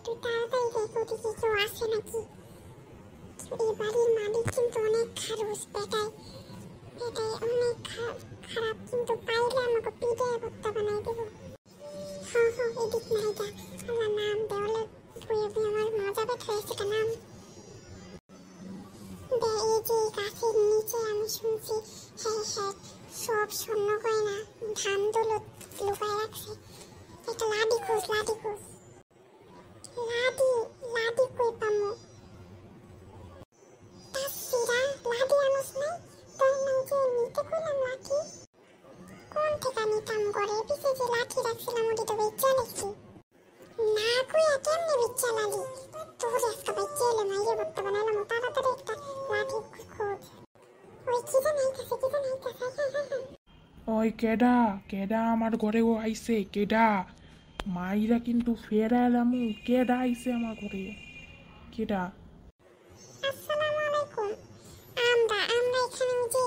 তুই তাড়াতাড়ি দেখ ওদিকে কেউ আসে নাকি। এই বাড়ির মালিক কিন্তু অনেক খারুস, বেটায় অনেক খারাপ, কিন্তু পাইলে আমাকে পিঠে ভর্তা বানাই দেব। এদিক নাই যা, আল্লাহ নাম দেওয়ালে ধুয়ে আমার মজা বেট হয়েছে কা নাম দে। এই যে গাছের নিচে আমি শুনছি হ্যাঁ সব স্বর্ণ গয়না ধান দৌলত লুকায় রাখছে। একটা লাডি খোঁজ লাডি কই পামু? তাসিরা লাডি আনস নাই? তোর নাম যে নিতে কইলাম লাঠি, কোন থেকে নিতাম করে? পিছে যে লাঠি রাখছিলাম ওটি তো বেচা নাকি? না কইয়া কেমনে বেচা লালি? তোর আজকে বেচা এলে মাইয়ে ভর্তা বানাইলাম, তাড়াতাড়ি একটা লাঠি খোঁজ। ওই কিটা নাইতাছে। ওই কেডা আমার ঘরে ও আইছে? কেডা মাইরা কিন্তু ফেরালামু। কেডা আইছে আমার ঘরে? কেডা? আসসালামু আলাইকুম। আমরা এখানে যে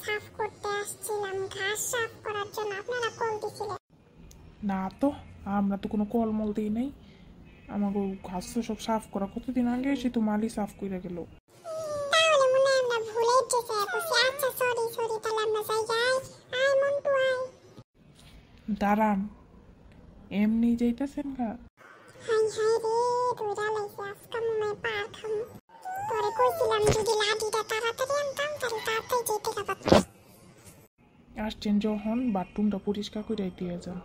সাফ করতে আসছিলাম, ঘাস সাফ করার জন্য আপনারা কল দিছিলেন। না তো, আমরা তো কোনো কলমল দিই নাই। আমাকে ঘাস তো সব সাফ করা কতদিন আগে সে তো মালি সাফ করে গেল। তাহলে মনে হয় আমরা ভুলে গেছি। আচ্ছা সরি, তাহলে আমরা যাই। আয় মন্টু আয়। দাঁড়ান, এমনি যাইতেছেন গা? হাই রে, দুইটা লাইছে আজকে মনে পার খাম। তোরে কইছিলাম যদি লাঠিটা তাড়াতাড়ি আনতাম তাহলে তাড়াতাড়ি যেতে পারতাম। আসছেন যখন বাথরুমটা পরিষ্কার করে দিয়ে যান।